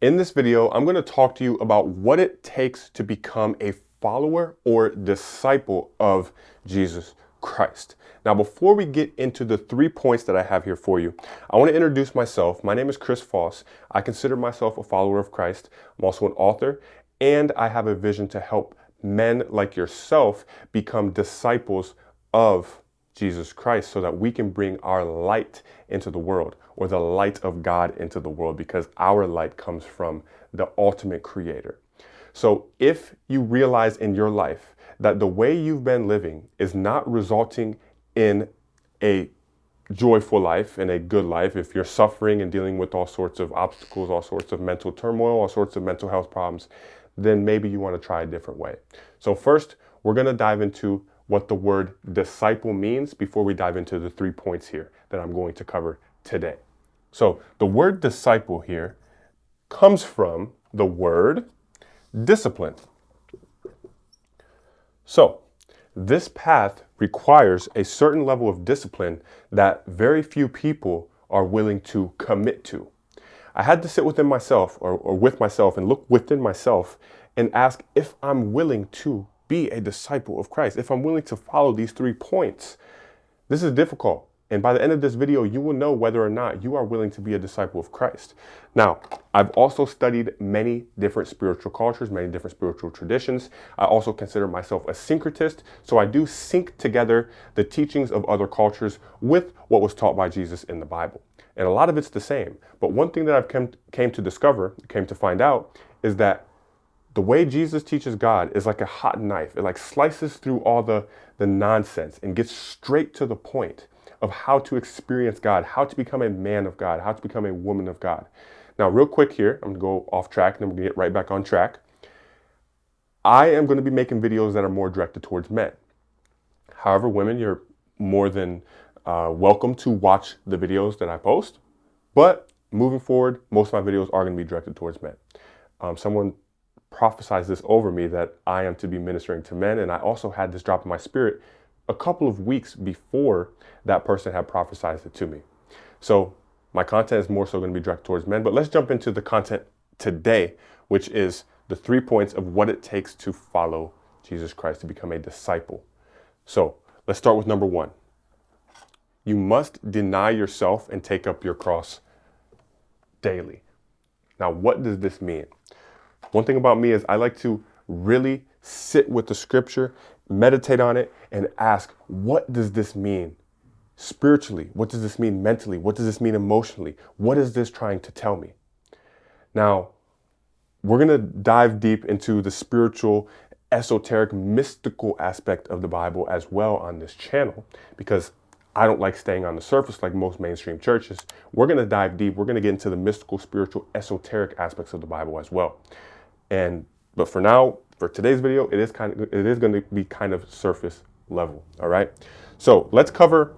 In this video, I'm going to talk to you about what it takes to become a follower or disciple of Jesus Christ. Now, before we get into the 3 points that I have here for you, I want to introduce myself. My name is Chris Foss. I consider myself a follower of Christ. I'm also an author, and I have a vision to help men like yourself become disciples of Jesus Christ so that we can bring our light into the world, or the light of God into the world, because our light comes from the ultimate creator. So if you realize in your life that the way you've been living is not resulting in a joyful life and a good life, if you're suffering and dealing with all sorts of obstacles, all sorts of mental turmoil, all sorts of mental health problems, then maybe you want to try a different way. So first, we're going to dive into what the word disciple means before we dive into the 3 points here that I'm going to cover today. So the word disciple here comes from the word discipline. So this path requires a certain level of discipline that very few people are willing to commit to. I had to sit within myself or with myself and look within myself and ask if I'm willing to be a disciple of Christ, if I'm willing to follow these 3 points. This is difficult. And by the end of this video, you will know whether or not you are willing to be a disciple of Christ. Now, I've also studied many different spiritual cultures, many different spiritual traditions. I also consider myself a syncretist. So I do sync together the teachings of other cultures with what was taught by Jesus in the Bible. And a lot of it's the same. But one thing that I've came to find out, is that the way Jesus teaches God is like a hot knife. It like slices through all the nonsense and gets straight to the point of how to experience God, how to become a man of God, how to become a woman of God. Now, real quick here, I'm gonna go off track and then we're gonna get right back on track. I am gonna be making videos that are more directed towards men. However, women, you're more than welcome to watch the videos that I post. But moving forward, most of my videos are gonna be directed towards men. Someone prophesied this over me that I am to be ministering to men, and I also had this drop in my spirit a couple of weeks before that person had prophesied it to me. So my content is more so going to be directed towards men, but let's jump into the content today, which is the 3 points of what it takes to follow Jesus Christ, to become a disciple. So let's start with number 1. You must deny yourself and take up your cross daily. Now, what does this mean? One thing about me is I like to really sit with the scripture, meditate on it, and ask, what does this mean spiritually? What does this mean mentally? What does this mean emotionally? What is this trying to tell me? Now, we're going to dive deep into the spiritual, esoteric, mystical aspect of the Bible as well on this channel, because I don't like staying on the surface like most mainstream churches. We're going to dive deep. We're going to get into the mystical, spiritual, esoteric aspects of the Bible as well. But for now, for today's video, it is going to be kind of surface level. All right. So let's cover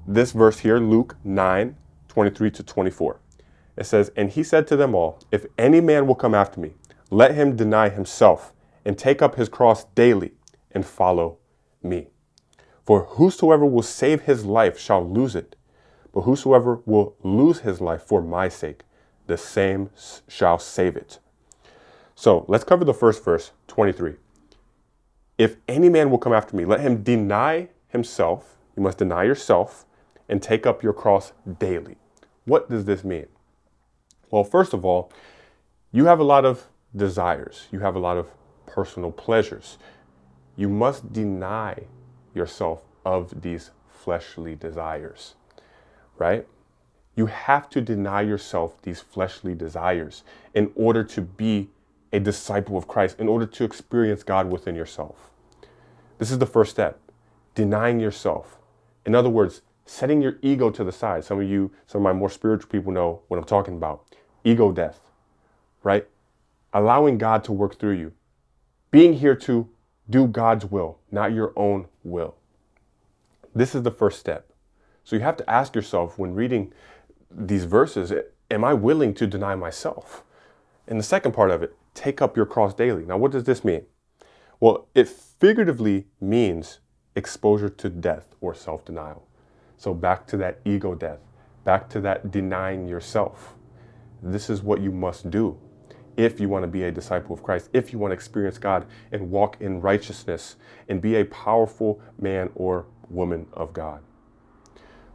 this verse here, Luke 9:23-24. It says, "And he said to them all, if any man will come after me, let him deny himself and take up his cross daily and follow me. For whosoever will save his life shall lose it. But whosoever will lose his life for my sake, the same shall save it." So let's cover the first verse, 23. If any man will come after me, let him deny himself. You must deny yourself and take up your cross daily. What does this mean? Well, first of all, you have a lot of desires. You have a lot of personal pleasures. You must deny yourself of these fleshly desires, right? You have to deny yourself these fleshly desires in order to be a disciple of Christ, in order to experience God within yourself. This is the first step, denying yourself. In other words, setting your ego to the side. Some of my more spiritual people know what I'm talking about. Ego death, right? Allowing God to work through you. Being here to do God's will, not your own will. This is the first step. So you have to ask yourself when reading these verses, am I willing to deny myself? And the second part of it, take up your cross daily. Now, what does this mean? Well, it figuratively means exposure to death or self-denial. So back to that ego death, back to that denying yourself. This is what you must do. if you want to be a disciple of Christ, if you want to experience God and walk in righteousness and be a powerful man or woman of God.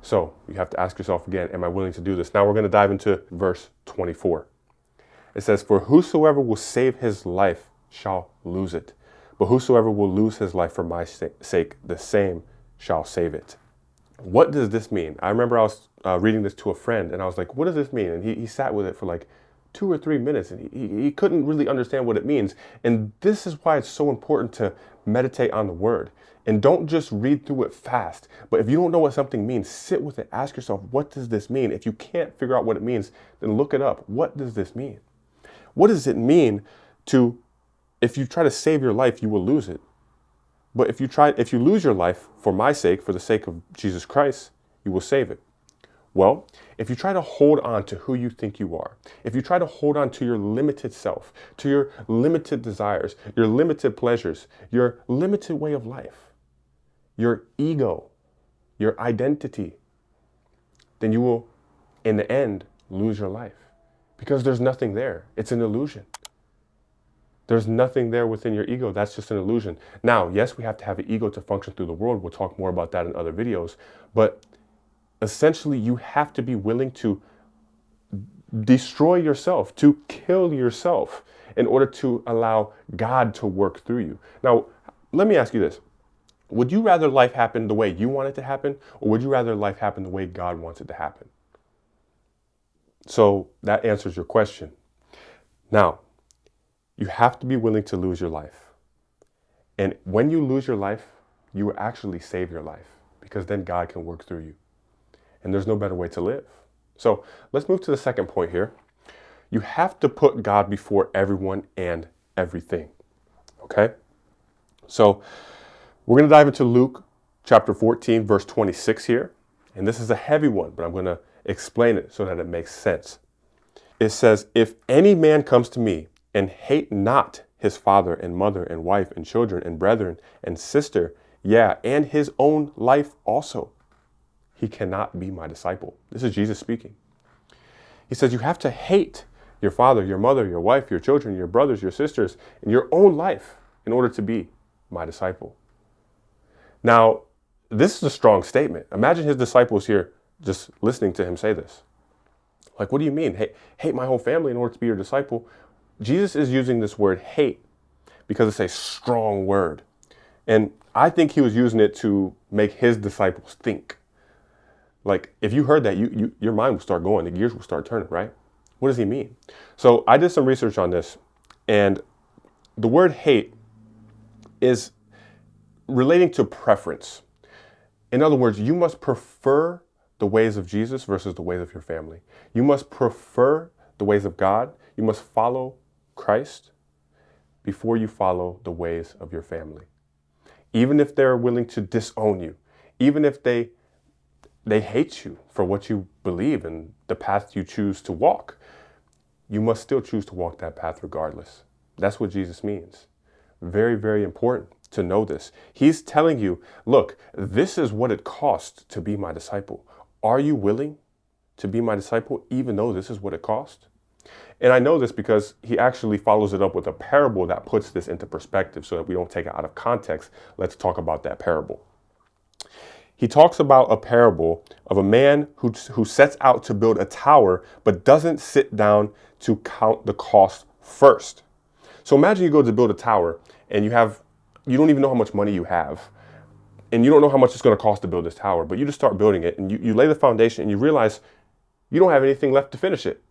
So you have to ask yourself again, am I willing to do this? Now we're going to dive into verse 24. It says, for whosoever will save his life shall lose it. But whosoever will lose his life for my sake, the same shall save it. What does this mean? I remember I was reading this to a friend and I was like, what does this mean? And he sat with it for like 2 or 3 minutes and he couldn't really understand what it means. And this is why it's so important to meditate on the word. And don't just read through it fast. But if you don't know what something means, sit with it. Ask yourself, what does this mean? If you can't figure out what it means, then look it up. What does this mean? What does it mean to, if you try to save your life, you will lose it. But if you lose your life for my sake, for the sake of Jesus Christ, you will save it. Well, if you try to hold on to who you think you are, if you try to hold on to your limited self, to your limited desires, your limited pleasures, your limited way of life, your ego, your identity, then you will, in the end, lose your life. Because there's nothing there. It's an illusion. There's nothing there within your ego. That's just an illusion. Now, yes, we have to have an ego to function through the world. We'll talk more about that in other videos. But essentially, you have to be willing to destroy yourself, to kill yourself in order to allow God to work through you. Now, let me ask you this. Would you rather life happen the way you want it to happen, or would you rather life happen the way God wants it to happen? So that answers your question. Now, you have to be willing to lose your life. And when you lose your life, you will actually save your life, because then God can work through you. And there's no better way to live. So let's move to the second point here. You have to put God before everyone and everything. Okay? So we're going to dive into Luke chapter 14, verse 26 here. And this is a heavy one, but I'm going to explain it so that it makes sense. It says, if any man comes to me and hate not his father and mother and wife and children and brethren and sister, yeah, and his own life also, he cannot be my disciple. This is Jesus speaking. He says you have to hate your father, your mother, your wife, your children, your brothers, your sisters, and your own life in order to be my disciple. Now, this is a strong statement. Imagine his disciples here just listening to him say this. Like, what do you mean? Hate my whole family in order to be your disciple? Jesus is using this word hate because it's a strong word. And I think he was using it to make his disciples think. Like, if you heard that, your mind will start going, the gears will start turning, right? What does he mean? So I did some research on this, and the word hate is relating to preference. In other words, you must prefer the ways of Jesus versus the ways of your family. You must prefer the ways of God. You must follow Christ before you follow the ways of your family. Even if they're willing to disown you, even if they hate you for what you believe and the path you choose to walk, you must still choose to walk that path regardless. That's what Jesus means. Very, very important to know this. He's telling you, look, this is what it costs to be my disciple. Are you willing to be my disciple even though this is what it costs? And I know this because he actually follows it up with a parable that puts this into perspective so that we don't take it out of context. Let's talk about that parable. He talks about a parable of a man who sets out to build a tower but doesn't sit down to count the cost first. So imagine you go to build a tower and you don't even know how much money you have. And you don't know how much it's going to cost to build this tower, but you just start building it and you lay the foundation and you realize you don't have anything left to finish it.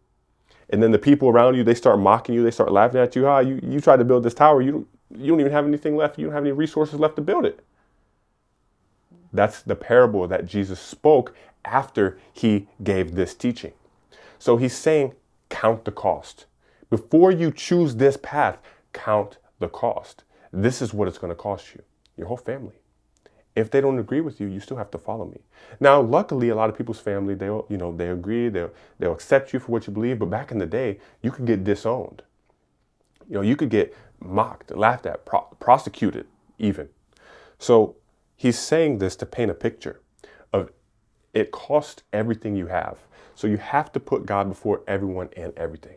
And then the people around you, they start mocking you. They start laughing at you. You tried to build this tower. You don't even have anything left. You don't have any resources left to build it. That's the parable that Jesus spoke after he gave this teaching. So he's saying, count the cost. Before you choose this path, count the cost. This is what it's going to cost you, your whole family. If they don't agree with you, you still have to follow me. Now, luckily, a lot of people's family, they agree, they'll accept you for what you believe. But back in the day, you could get disowned. You could get mocked, laughed at, prosecuted even. So he's saying this to paint a picture of it costs everything you have. So you have to put God before everyone and everything.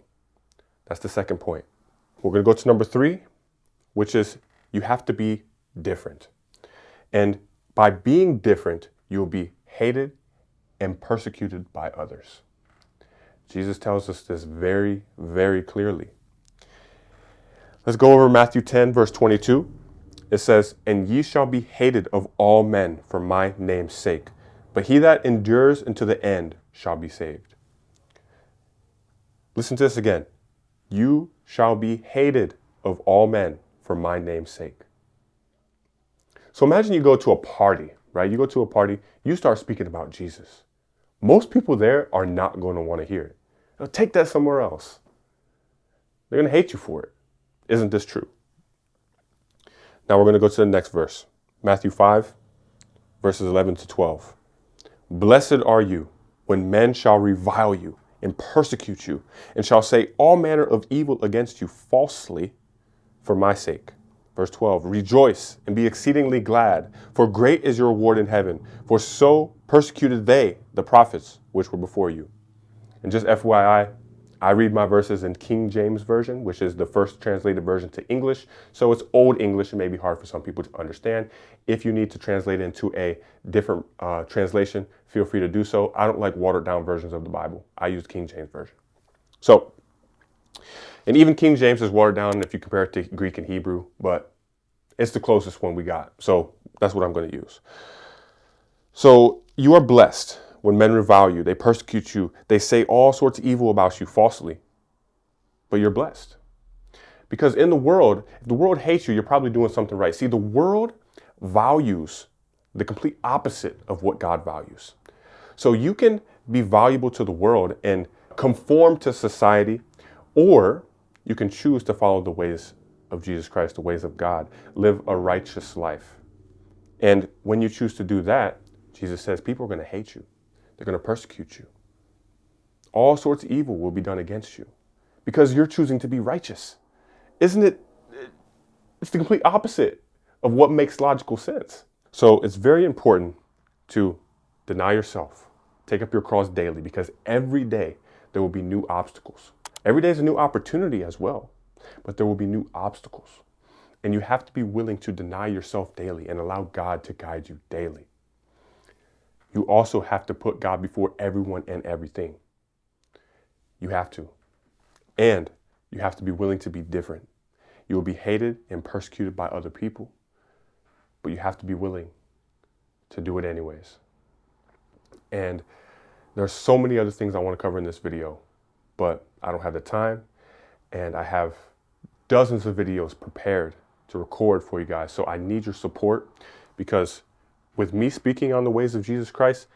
That's the second point. We're going to go to number 3, which is you have to be different. And by being different, you'll be hated and persecuted by others. Jesus tells us this very, very clearly. Let's go over Matthew 10, verse 22. It says, "And ye shall be hated of all men for my name's sake, but he that endures unto the end shall be saved." Listen to this again. You shall be hated of all men for my name's sake. So imagine you go to a party, right? You go to a party, you start speaking about Jesus. Most people there are not going to want to hear it. They'll take that somewhere else. They're going to hate you for it. Isn't this true? Now we're going to go to the next verse. Matthew 5, verses 11 to 12. "Blessed are you when men shall revile you and persecute you, and shall say all manner of evil against you falsely for my sake." Verse 12, "Rejoice and be exceedingly glad, for great is your reward in heaven. For so persecuted they, the prophets, which were before you." And just FYI, I read my verses in King James Version, which is the first translated version to English. So it's Old English. It may be hard for some people to understand. If you need to translate into a different translation, feel free to do so. I don't like watered down versions of the Bible. I use King James Version. So, and even King James is watered down if you compare it to Greek and Hebrew, but it's the closest one we got. So that's what I'm going to use. So you are blessed when men revile you, they persecute you, they say all sorts of evil about you falsely, but you're blessed. Because in the world, if the world hates you, you're probably doing something right. See, the world values the complete opposite of what God values. So you can be valuable to the world and conform to society, or you can choose to follow the ways of Jesus Christ, the ways of God, live a righteous life. And when you choose to do that, Jesus says people are going to hate you. They're going to persecute you. All sorts of evil will be done against you because you're choosing to be righteous. Isn't it? It's the complete opposite of what makes logical sense. So it's very important to deny yourself, take up your cross daily, because every day there will be new obstacles. Every day is a new opportunity as well, but there will be new obstacles. And you have to be willing to deny yourself daily and allow God to guide you daily. You also have to put God before everyone and everything. You have to. And you have to be willing to be different. You will be hated and persecuted by other people, but you have to be willing to do it anyways. And there's so many other things I want to cover in this video, but I don't have the time, and I have dozens of videos prepared to record for you guys. So I need your support, because with me speaking on the ways of Jesus Christ,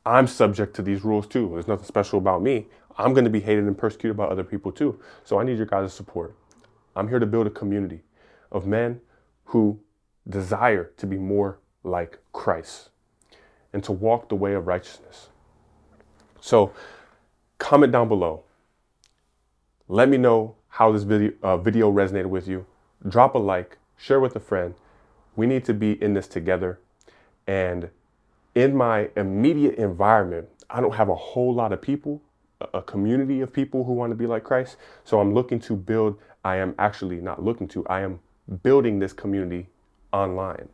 I'm subject to these rules too. There's nothing special about me. I'm going to be hated and persecuted by other people too. So I need your guys' support. I'm here to build a community of men who desire to be more like Christ and to walk the way of righteousness. So comment down below. Let me know how this video resonated with you. Drop a like, share with a friend. We need to be in this together. And in my immediate environment, I don't have a whole lot of people, a community of people who want to be like Christ. So I'm looking to build, I am building this community online.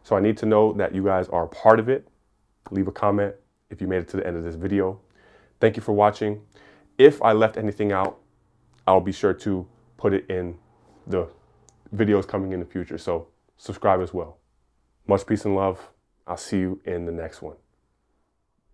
So I need to know that you guys are a part of it. Leave a comment if you made it to the end of this video. Thank you for watching. If I left anything out, I'll be sure to put it in the videos coming in the future. So subscribe as well. Much peace and love. I'll see you in the next one.